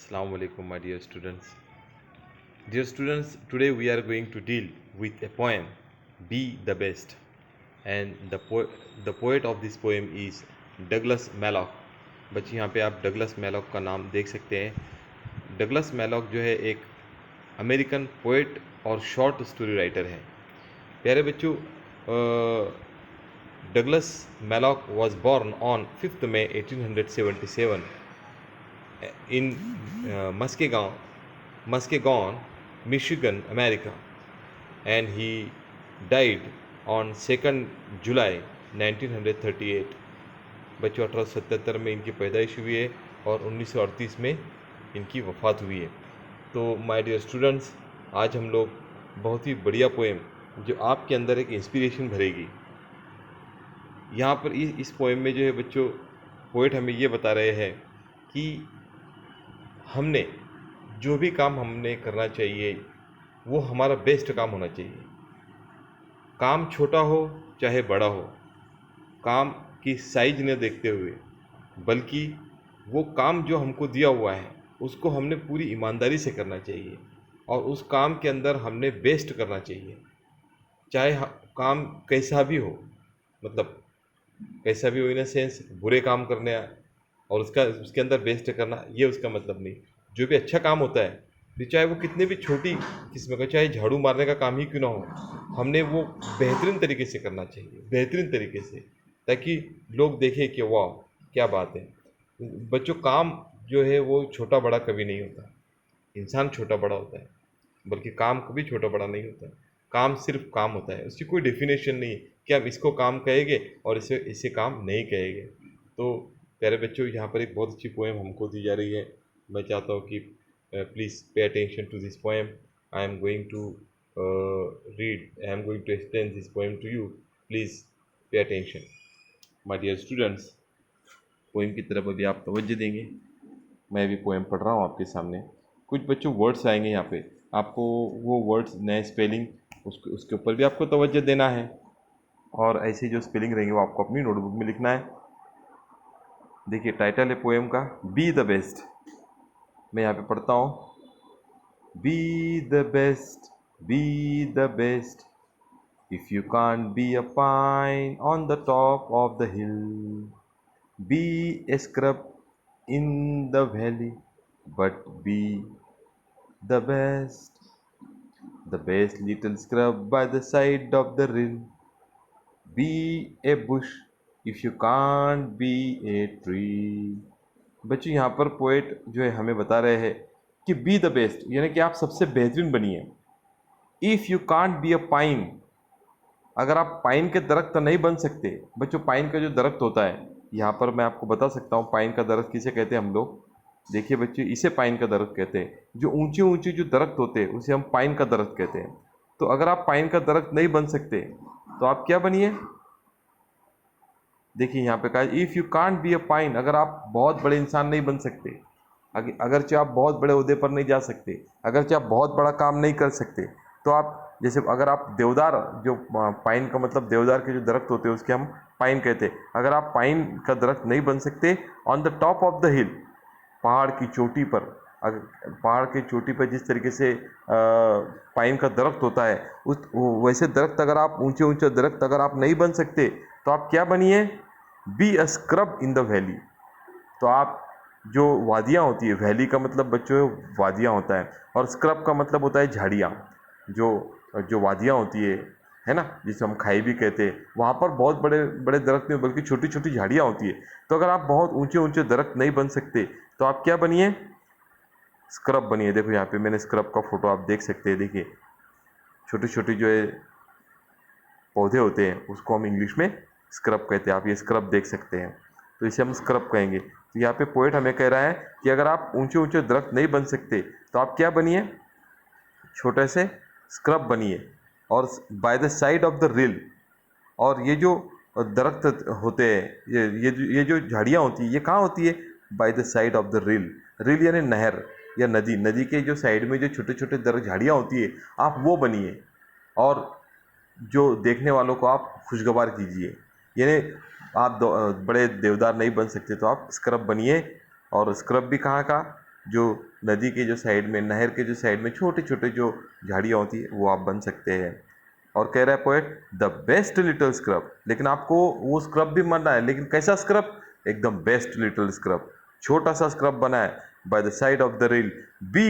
Assalamu alaikum, my dear students. Dear students, today we are going to deal with a poem, Be the Best. And the poet of this poem is Douglas malloc. बच्चे यहाँ पे आप Douglas malloc का नाम देख सकते हैं. Douglas malloc जो है एक अमेरिकन पोएट और शॉर्ट स्टोरी राइटर है. प्यारे बच्चों, Douglas malloc was born on 5 May 1877 in Muskegon, Michigan, America, and he died on 2 July 1938. बच्चों 1877 में इनकी पैदाइश हुई है और 1938 में इनकी वफ़ात हुई है. तो माय डियर स्टूडेंट्स, आज हम लोग बहुत ही बढ़िया पोएम जो आपके अंदर एक इंस्पिरेशन भरेगी. यहाँ पर इस पोएम में जो है बच्चों, पोएट हमें ये बता रहे हैं कि हमने जो भी काम हमने करना चाहिए वो हमारा बेस्ट काम होना चाहिए. काम छोटा हो चाहे बड़ा हो, काम की साइज न देखते हुए, बल्कि वो काम जो हमको दिया हुआ है उसको हमने पूरी ईमानदारी से करना चाहिए और उस काम के अंदर हमने बेस्ट करना चाहिए. चाहे काम कैसा भी हो, मतलब कैसा भी हो इन सेंस बुरे काम करने और उसके अंदर बेस्ट करना, ये उसका मतलब नहीं. जो भी अच्छा काम होता है, फिर चाहे वो कितने भी छोटी किस्म का, चाहे झाड़ू मारने का काम ही क्यों ना हो, हमने वो बेहतरीन तरीके से करना चाहिए, बेहतरीन तरीके से, ताकि लोग देखें कि वाह क्या बात है. बच्चों, काम जो है वो छोटा बड़ा कभी नहीं होता. इंसान छोटा बड़ा होता है, बल्कि काम कभी छोटा बड़ा नहीं होता. काम सिर्फ काम होता है, उसकी कोई डेफिनेशन नहीं कि हम इसको काम कहेंगे और इसे काम नहीं कहेंगे. तो प्यारे बच्चों, यहाँ पर एक बहुत अच्छी पोएम हमको दी जा रही है. मैं चाहता हूँ कि please pay attention to this poem. I am going to explain this poem to you. Please pay attention. My dear students, poem की तरफ अभी आप तवज्जो देंगे. मैं भी पोएम पढ़ रहा हूँ आपके सामने. कुछ बच्चों वर्ड्स आएंगे यहाँ पे, आपको वो वर्ड्स नए स्पेलिंग उसके ऊपर भी आपको तवज्जो देना है, और ऐसे जो स्पेलिंग रहेंगे वो आपको अपनी नोटबुक में लिखना है. देखिए, टाइटल है पोएम का बी द बेस्ट. मैं यहाँ पे पढ़ता हूँ. Be the best, be the best, if you can't be a pine on the top of the hill, be a scrub in the valley, but be the best little scrub by the side of the rill, be a bush if you can't be a tree. बच्चों, यहाँ पर poet जो है हमें बता रहे हैं कि बी द बेस्ट, यानी कि आप सबसे बेहतरीन बनिए. If you can't be a pine, अगर आप पाइन के दरख्त तो नहीं बन सकते. बच्चों, पाइन का जो दरख्त होता है, यहाँ पर मैं आपको बता सकता हूँ पाइन का दरख्त किसे कहते हैं हम लोग. देखिए बच्चों, इसे पाइन का दरख्त कहते हैं. जो ऊंचे ऊंचे जो दरख्त होते हैं उसे हम पाइन का दरख्त कहते हैं. तो अगर आप पाइन का दरख्त नहीं बन सकते तो आप क्या बनिए. देखिए यहाँ पे कहा if you can't be a pine, अगर आप बहुत बड़े इंसान नहीं बन सकते, अगरचे आप बहुत बड़े ओहदे पर नहीं जा सकते, अगरचे आप बहुत बड़ा काम नहीं कर सकते, तो आप जैसे अगर आप देवदार, जो पाइन का मतलब देवदार के जो दरख्त होते हैं उसके हम पाइन कहते हैं. अगर आप पाइन का दरख्त नहीं बन सकते on the top of the हिल, पहाड़ की चोटी पर, अगर पहाड़ की चोटी पर जिस तरीके से पाइन का दरख्त होता है, उस वैसे दरख्त अगर आप ऊंचे ऊंचे दरख्त अगर आप नहीं बन सकते तो आप क्या बनिए. Be a scrub in the valley. तो आप जो वादियाँ होती है, वैली का मतलब बच्चों वादियाँ होता है, और स्क्रब का मतलब होता है झाड़ियाँ. जो वादियाँ होती है ना, जिसे हम खाई भी कहते हैं, वहाँ पर बहुत बड़े बड़े दरख्त नहीं बल्कि छोटी छोटी झाड़ियाँ होती है. तो अगर आप बहुत ऊंचे ऊंचे दरख्त नहीं बन सकते तो आप क्या बनिए. स्क्रब बनिए. देखो यहाँ पे मैंने स्क्रब का फोटो आप देख सकते हैं. देखिए, छोटी छोटी जो है पौधे होते हैं उसको हम इंग्लिश में स्क्रब कहते हैं. आप ये स्क्रब देख सकते हैं, तो इसे हम स्क्रब कहेंगे. तो यहाँ पे पोएट हमें कह रहा है कि अगर आप ऊंचे ऊंचे दरख्त नहीं बन सकते तो आप क्या बनिए. छोटे से स्क्रब बनिए. और by the side of the rill, और ये जो दरख्त होते हैं, ये जो झाड़ियाँ होती है, ये कहाँ होती है. By the side of the rill. Rill यानी नहर या नदी. नदी के जो साइड में जो छोटे छोटे झाड़ियाँ होती है, आप वो बनिए, और जो देखने वालों को आप खुशगवार कीजिए. यानी आप बड़े देवदार नहीं बन सकते तो आप स्क्रब बनिए. और स्क्रब भी कहाँ का, जो नदी के जो साइड में, नहर के जो साइड में छोटे छोटे जो झाड़ियाँ होती है वो आप बन सकते हैं। और कह रहा है poet the best little scrub, लेकिन आपको वो स्क्रब भी बनना है, लेकिन कैसा स्क्रब? एकदम बेस्ट लिटिल स्क्रब, छोटा सा स्क्रब बना है। By the side of the rail be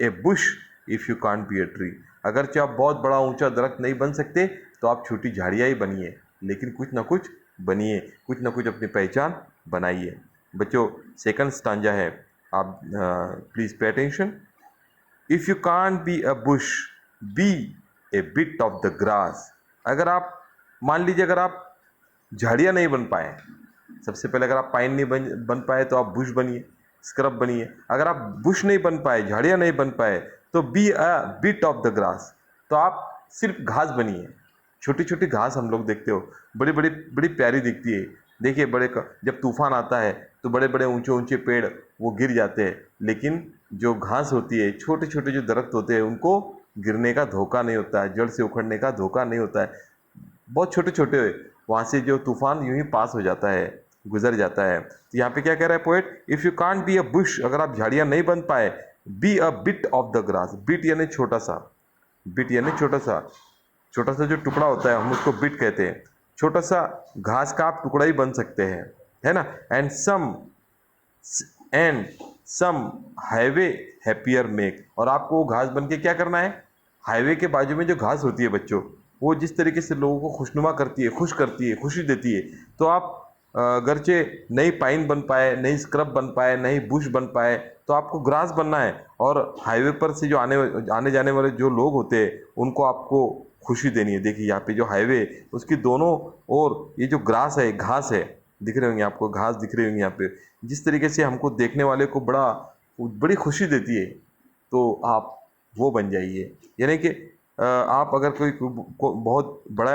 a bush if you can't be a tree. अगरचे आप बहुत बड़ा ऊंचा दरख्त नहीं बन सकते तो आप छोटी झाड़ियाँ ही बनिए, लेकिन कुछ ना कुछ बनिए, कुछ ना कुछ अपनी पहचान बनाइए। बच्चों सेकंड स्टांजा है, आप please pay attention. If you can't be a bush be a bit of the grass. अगर आप मान लीजिए अगर आप झाड़ियाँ नहीं बन पाए, सबसे पहले अगर आप पाइन नहीं बन पाए तो आप बुश बनिए, स्क्रब बनिए। अगर आप बुश नहीं बन पाए, झाड़ियाँ नहीं बन पाए, तो be a bit of the grass, तो आप सिर्फ घास बनिए। छोटी छोटी घास हम लोग देखते हो बड़ी बड़ी बड़ी प्यारी दिखती है। देखिए जब तूफान आता है तो बड़े बड़े ऊंचे ऊंचे पेड़ वो गिर जाते हैं, लेकिन जो घास होती है, छोटे छोटे जो दरख्त होते हैं, उनको गिरने का धोखा नहीं होता है, जड़ से उखड़ने का धोखा नहीं होता है। बहुत छोटे छोटे वहाँ से जो तूफान यूं ही पास हो जाता है, गुजर जाता है। तो यहाँ पे क्या कह रहा है poet? If you can't be a Bush, अगर आप झाड़ियाँ नहीं बन पाए, be a bit of the grass. Bit यानी छोटा सा, बिट यानी छोटा सा जो टुकड़ा होता है हम उसको बिट कहते हैं। छोटा सा घास का आप टुकड़ा ही बन सकते हैं, है ना। And some highway happier make. और आपको घास बन के क्या करना है? हाईवे के बाजू में जो घास होती है बच्चों, वो जिस तरीके से लोगों को खुशनुमा करती है, खुश करती है, खुशी देती है, तो आप अगरचे नई पाइन बन पाए, नई स्क्रब बन पाए, नई बुश बन पाए, तो आपको ग्रास बनना है। और हाईवे पर से जो आने जाने वाले जो लोग होते हैं उनको आपको खुशी देनी है। देखिए यहाँ पे जो हाईवे, उसकी दोनों ओर ये जो ग्रास है, घास है, दिख रहे होंगे आपको, घास दिख रही होंगी यहाँ पे, जिस तरीके से हमको देखने वाले को बड़ी खुशी देती है, तो आप वो बन जाइए। यानी कि आप अगर बहुत बड़ा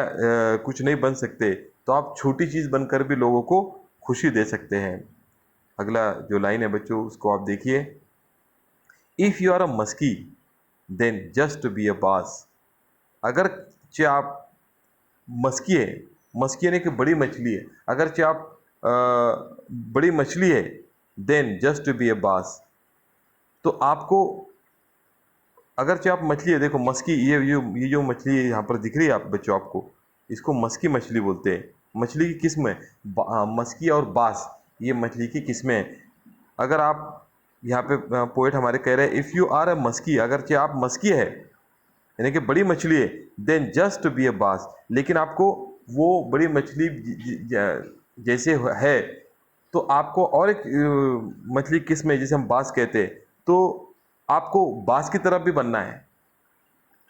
कुछ नहीं बन सकते तो आप छोटी चीज़ बनकर भी लोगों को खुशी दे सकते हैं। अगला जो लाइन है बच्चों उसको आप देखिए। If you are a muskie then just be a bass. अगर चे आप मस्की है, मस्की यानी कि बड़ी मछली है, अगर चे आप बड़ी मछली है, देन जस्ट बी ए बास, तो आपको अगर आप मछली है, देखो मस्की, ये जो मछली यहाँ पर दिख रही है आप बच्चों आपको, इसको मस्की मछली बोलते हैं। मछली की किस्म है मस्की और बास, ये मछली की किस्में हैं। अगर आप यहाँ पे पोएट हमारे कह रहे हैं if you are a muskie, अगर आप मस्की है यानी कि बड़ी मछली है, देन जस्ट बी ए बास, लेकिन आपको वो बड़ी मछली जैसे है तो आपको और एक मछली किस्म है जिसे हम बास कहते हैं, तो आपको बास की तरफ भी बनना है,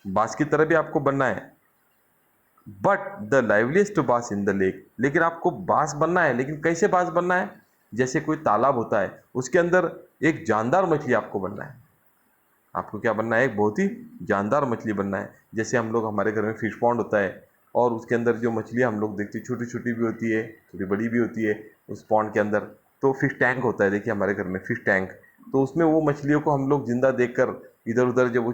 बास की तरफ भी आपको बनना है। बट द लाइवलीस्ट बास इन द लेक, लेकिन आपको बास बनना है, लेकिन कैसे बास बनना है? जैसे कोई तालाब होता है, उसके अंदर एक जानदार मछली आपको बनना है। आपको क्या बनना है? एक बहुत ही जानदार मछली बनना है। जैसे हम लोग, हमारे घर में फिश पॉन्ड होता है और उसके अंदर जो मछलियाँ हम लोग देखते हैं, छोटी छोटी भी होती है, थोड़ी बड़ी भी होती है उस पॉन्ड के अंदर। तो फिश टैंक होता है, देखिए हमारे घर में फिश टैंक, तो उसमें वो मछलियों को हम लोग जिंदा देखकर इधर उधर जब वो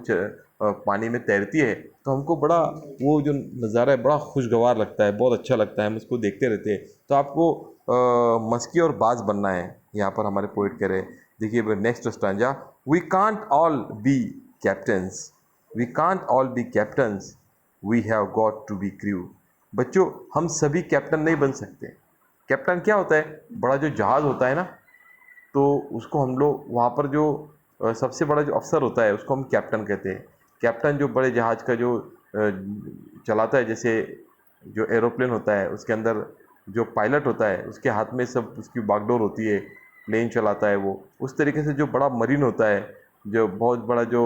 पानी में तैरती है तो हमको बड़ा वो जो नज़ारा है बड़ा खुशगवार लगता है, बहुत अच्छा लगता है, हम उसको देखते रहते हैं। तो आपको मस्की और बाज बनना है, यहाँ पर हमारे पोइट कह रहे हैं। देखिए next stanza, we can't all be captains, we can't all be captains, we have got to be crew. बच्चों हम सभी कैप्टन नहीं बन सकते। कैप्टन क्या होता है? बड़ा जो जहाज़ होता है ना, तो उसको हम लोग वहाँ पर जो सबसे बड़ा जो अफसर होता है उसको हम कैप्टन कहते हैं। कैप्टन जो बड़े जहाज़ का जो चलाता है, जैसे जो एरोप्लेन होता है उसके अंदर जो पायलट होता है उसके हाथ में सब उसकी बागडोर होती है, प्लेन चलाता है वो। उस तरीके से जो बड़ा मरीन होता है, जो बहुत बड़ा जो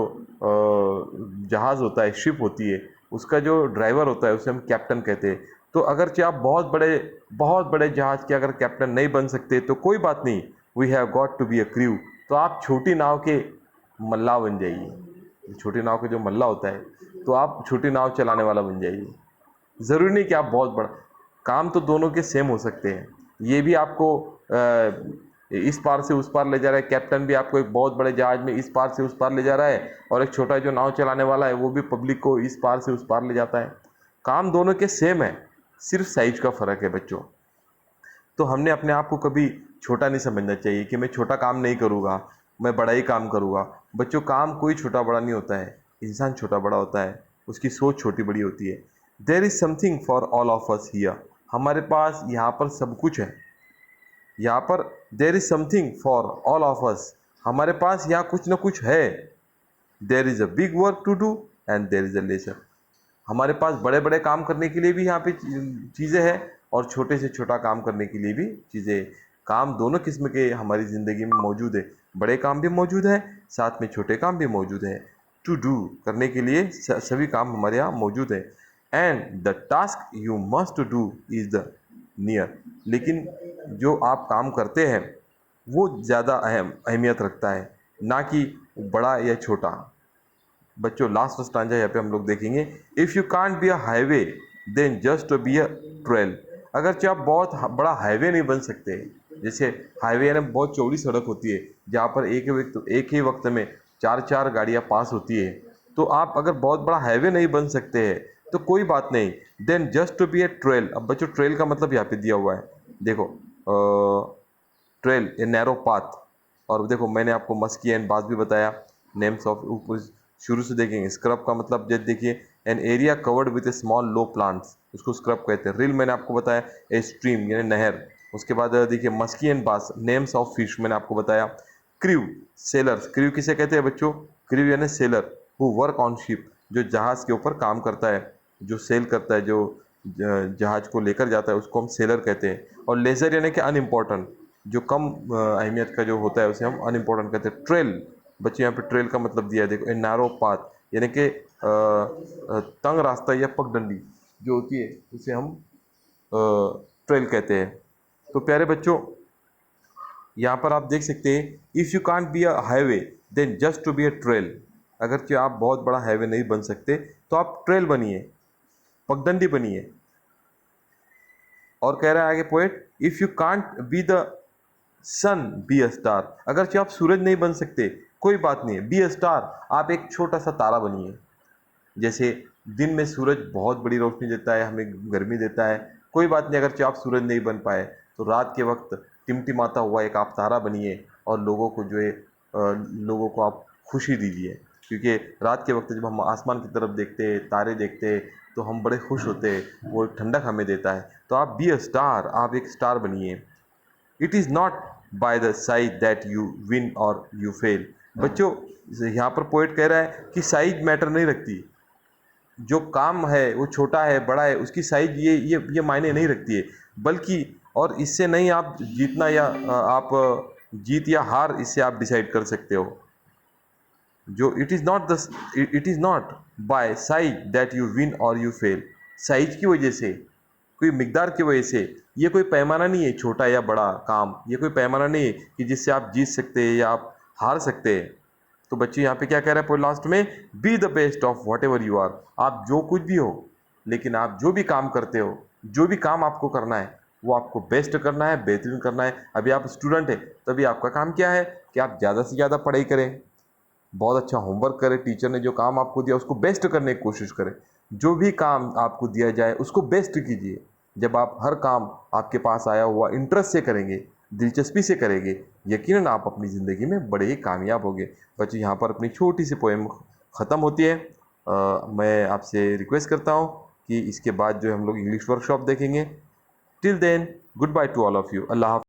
जहाज़ होता है, शिप होती है, उसका जो ड्राइवर होता है उसे हम कैप्टन कहते हैं। तो अगर आप बहुत बड़े जहाज़ के अगर कैप्टन नहीं बन सकते तो कोई बात नहीं, we have got to be a crew, तो आप छोटी नाव के मल्लाह बन जाइए। छोटी नाव के जो मल्लाह होता है, तो आप छोटी नाव चलाने वाला बन जाइए। ज़रूरी नहीं कि आप बहुत बड़ा, काम तो दोनों के सेम हो सकते हैं। ये भी आपको इस पार से उस पार ले जा रहा है, कैप्टन भी आपको एक बहुत बड़े जहाज़ में इस पार से उस पार ले जा रहा है, और एक छोटा जो नाव चलाने वाला है वो भी पब्लिक को इस पार से उस पार ले जाता है। काम दोनों के सेम है, सिर्फ साइज का फ़र्क है बच्चों। तो हमने अपने आप को कभी छोटा नहीं समझना चाहिए कि मैं छोटा काम नहीं करूँगा, मैं बड़ा ही काम करूँगा। बच्चों, काम कोई छोटा बड़ा नहीं होता है, इंसान छोटा बड़ा होता है, उसकी सोच छोटी बड़ी होती है। There is something for all of us here, हमारे पास यहाँ पर सब कुछ है। यहाँ पर there is something for all of us, हमारे पास यहाँ कुछ ना कुछ है। There is a big work to do and there is a lesser, हमारे पास बड़े बड़े काम करने के लिए भी यहाँ पे चीज़ें हैं और छोटे से छोटा काम करने के लिए भी चीज़ें। काम दोनों किस्म के हमारी ज़िंदगी में मौजूद है, बड़े काम भी मौजूद है, साथ में छोटे काम भी मौजूद है। टू डू, करने के लिए सभी काम हमारे यहाँ मौजूद है। And the task you must do is the near, लेकिन जो आप काम करते हैं वो ज़्यादा अहमियत रखता है, ना कि बड़ा या छोटा। बच्चों, लास्ट स्टांजा यहाँ पे हम लोग देखेंगे। If you can't be a highway then just be a trail, अगर चाहे आप बहुत बड़ा हाईवे नहीं बन सकते, जैसे हाईवे यानी बहुत चौड़ी सड़क होती है जहाँ पर एक ही वक्त में चार चार गाड़ियाँ पास होती है, तो आप अगर बहुत बड़ा हाईवे नहीं बन सकते हैं तो कोई बात नहीं, then just be a trail. अब बच्चों, ट्रेल का मतलब यहाँ पे दिया हुआ है, देखो, ट्रेल ए नैरो पाथ। और देखो, मैंने आपको मस्की एंड बास भी बताया, नेम्स ऑफ, ऊपर शुरू से देखेंगे। स्क्रब का मतलब जैसे देखिए, an area covered with A small low plants, उसको स्क्रब कहते हैं। रिल मैंने आपको बताया ए स्ट्रीम यानी नहर। उसके बाद देखिए मस्की एंड बास, नेम्स ऑफ फिश मैंने आपको बताया। क्रू, सेलर्स, क्रू किसे कहते हैं बच्चों? क्रू यानी seller who work on ship, जो जहाज़ के ऊपर काम करता है, जो सेल करता है, जो जहाज को लेकर जाता है, उसको हम सेलर कहते हैं। और लेजर यानी कि अनइम्पॉर्टेंट, जो कम अहमियत का जो होता है उसे हम अनइम्पॉर्टेंट कहते हैं। ट्रेल, बच्चे यहाँ पे ट्रेल का मतलब दिया है, देखो, ए नैरो पाथ यानी कि तंग रास्ता या पगडंडी जो होती है उसे हम ट्रेल कहते हैं। तो प्यारे बच्चों, यहाँ पर आप देख सकते हैं, if you can't be a highway then just to be a trail, अगर कि आप बहुत बड़ा हाईवे नहीं बन सकते तो आप ट्रेल बनिए, पगडंडी बनिए। और कह रहा है आगे poet, if you can't be the sun be a star, अगर आप सूरज नहीं बन सकते कोई बात नहीं है, बी अ स्टार, आप एक छोटा सा तारा बनिए। जैसे दिन में सूरज बहुत बड़ी रोशनी देता है, हमें गर्मी देता है, कोई बात नहीं, अगर आप सूरज नहीं बन पाए तो रात के वक्त टिमटिमाता हुआ एक आप तारा बनिए और लोगों को जो है लोगों को आप खुशी दीजिए। क्योंकि रात के वक्त जब हम आसमान की तरफ देखते हैं, तारे देखते हैं, तो हम बड़े खुश होते हैं, वो एक ठंडक हमें देता है। तो आप बी अ स्टार, आप एक स्टार बनिए। It is not by the size that you win और यू फेल, बच्चों यहाँ पर पोएट कह रहा है कि साइज मैटर नहीं रखती, जो काम है वो छोटा है बड़ा है उसकी साइज ये मायने नहीं रखती है, बल्कि और इससे नहीं आप जीतना या आप जीत या हार इससे आप डिसाइड कर सकते हो। जो it is not bye size that you win और यू फेल, साइज की वजह से, कोई मिकदार की वजह से, ये कोई पैमाना नहीं है छोटा या बड़ा काम, ये कोई पैमाना नहीं है कि जिससे आप जीत सकते हैं या आप हार सकते हैं। तो बच्चे यहाँ पे क्या कह रहा है पूरे लास्ट में, be the best of whatever you are, आप जो कुछ भी हो, लेकिन आप जो भी काम करते हो, जो भी काम आपको करना है वो आपको बेस्ट करना है, बेहतरीन करना है। अभी आप स्टूडेंट हैं तो अभी आपका काम क्या है कि आप ज़्यादा से ज़्यादा पढ़ाई करें, बहुत अच्छा होमवर्क करें, टीचर ने जो काम आपको दिया उसको बेस्ट करने की कोशिश करें। जो भी काम आपको दिया जाए उसको बेस्ट कीजिए। जब आप हर काम आपके पास आया हुआ इंटरेस्ट से करेंगे, दिलचस्पी से करेंगे, यकीनन आप अपनी ज़िंदगी में बड़े ही कामयाब होंगे। बच्चे, यहाँ पर अपनी छोटी सी पोएम ख़त्म होती है। मैं आपसे रिक्वेस्ट करता हूँ कि इसके बाद जो हम लोग इंग्लिश वर्कशॉप देखेंगे। Till then, goodbye to all of you. अल्लाह हाफ़िज़।